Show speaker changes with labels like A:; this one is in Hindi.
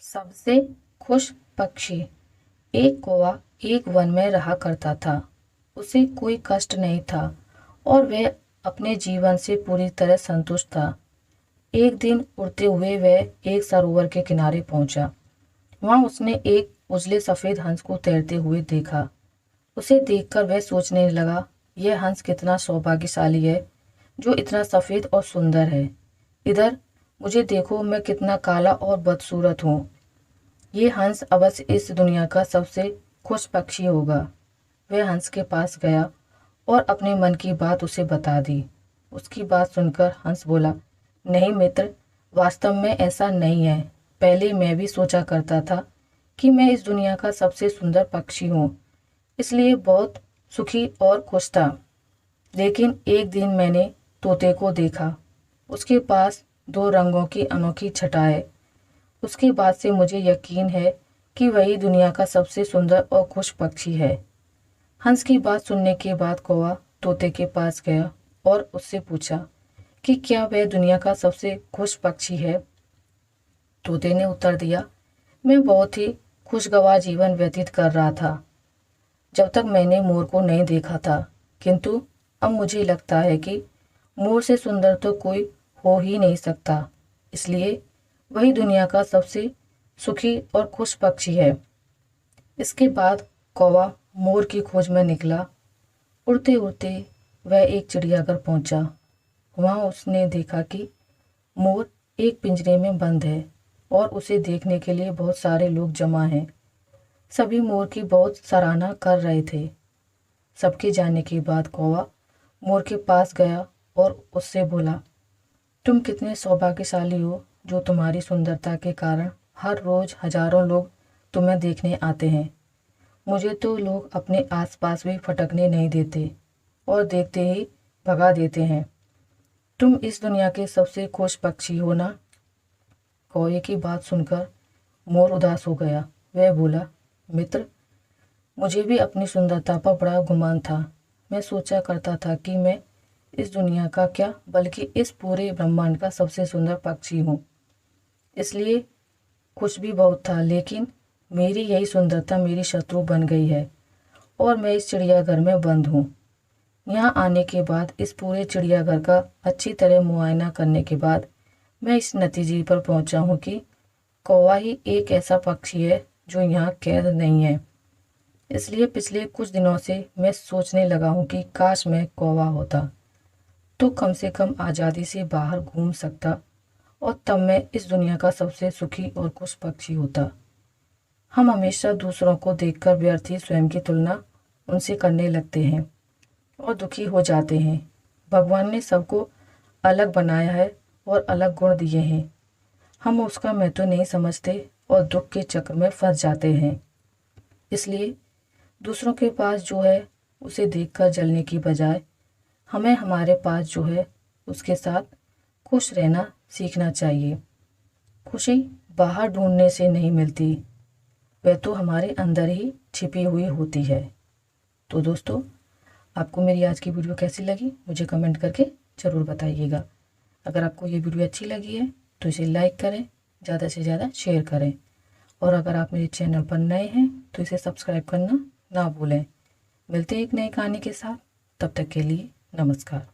A: सबसे खुश पक्षी। एक कौवा एक वन में रहा करता था। उसे कोई कष्ट नहीं था और वह अपने जीवन से पूरी तरह संतुष्ट था। एक दिन उड़ते हुए वह एक सरोवर के किनारे पहुंचा। वहां उसने एक उजले सफेद हंस को तैरते हुए देखा। उसे देखकर वह सोचने लगा, यह हंस कितना सौभाग्यशाली है जो इतना सफेद और सुंदर है। इधर मुझे देखो, मैं कितना काला और बदसूरत हूँ। ये हंस अवश्य इस दुनिया का सबसे खुश पक्षी होगा। वह हंस के पास गया और अपने मन की बात उसे बता दी। उसकी बात सुनकर हंस बोला, नहीं मित्र, वास्तव में ऐसा नहीं है। पहले मैं भी सोचा करता था कि मैं इस दुनिया का सबसे सुंदर पक्षी हूँ, इसलिए बहुत सुखी और खुश था। लेकिन एक दिन मैंने तोते को देखा। उसके पास दो रंगों की अनोखी छटा है। उसके बाद से मुझे यकीन है कि वही दुनिया का सबसे सुंदर और खुश पक्षी है। हंस की बात सुनने के बाद कौवा तोते के पास गया और उससे पूछा कि क्या वह दुनिया का सबसे खुश पक्षी है। तोते ने उत्तर दिया, मैं बहुत ही खुशगवार जीवन व्यतीत कर रहा था जब तक मैंने मोर को नहीं देखा था, किंतु अब मुझे लगता है कि मोर से सुंदर तो कोई हो ही नहीं सकता, इसलिए वही दुनिया का सबसे सुखी और खुश पक्षी है। इसके बाद कौवा मोर की खोज में निकला। उड़ते उड़ते वह एक चिड़ियाघर पहुंचा। वहां उसने देखा कि मोर एक पिंजरे में बंद है और उसे देखने के लिए बहुत सारे लोग जमा हैं। सभी मोर की बहुत सराहना कर रहे थे। सबके जाने के बाद कौवा मोर के पास गया और उससे बोला, तुम कितने सौभाग्यशाली हो जो तुम्हारी सुंदरता के कारण हर रोज हजारों लोग तुम्हें देखने आते हैं। मुझे तो लोग अपने आसपास भी फटकने नहीं देते और देखते ही भगा देते हैं। तुम इस दुनिया के सबसे खुश पक्षी हो ना। कौवे की बात सुनकर मोर उदास हो गया। वह बोला, मित्र, मुझे भी अपनी सुंदरता पर बड़ा गुमान था। मैं सोचा करता था कि मैं इस दुनिया का क्या बल्कि इस पूरे ब्रह्मांड का सबसे सुंदर पक्षी हूँ, इसलिए खुश भी बहुत था। लेकिन मेरी यही सुंदरता मेरी शत्रु बन गई है और मैं इस चिड़ियाघर में बंद हूँ। यहाँ आने के बाद इस पूरे चिड़ियाघर का अच्छी तरह मुआयना करने के बाद मैं इस नतीजे पर पहुँचा हूँ कि कौवा ही एक ऐसा पक्षी है जो यहाँ कैद नहीं है। इसलिए पिछले कुछ दिनों से मैं सोचने लगा हूँ कि काश मैं कौवा होता तो कम से कम आज़ादी से बाहर घूम सकता और तब मैं इस दुनिया का सबसे सुखी और खुश पक्षी होता। हम हमेशा दूसरों को देखकर व्यर्थ ही स्वयं की तुलना उनसे करने लगते हैं और दुखी हो जाते हैं। भगवान ने सबको अलग बनाया है और अलग गुण दिए हैं। हम उसका महत्व नहीं समझते और दुख के चक्र में फंस जाते हैं। इसलिए दूसरों के पास जो है उसे देखकर जलने की बजाय हमें हमारे पास जो है उसके साथ खुश रहना सीखना चाहिए। खुशी बाहर ढूंढने से नहीं मिलती, वह तो हमारे अंदर ही छिपी हुई होती है। तो दोस्तों, आपको मेरी आज की वीडियो कैसी लगी मुझे कमेंट करके ज़रूर बताइएगा। अगर आपको ये वीडियो अच्छी लगी है तो इसे लाइक करें, ज़्यादा से ज़्यादा शेयर करें और अगर आप मेरे चैनल पर नए हैं तो इसे सब्सक्राइब करना ना भूलें। मिलते हैं एक नई कहानी के साथ, तब तक के लिए नमस्कार।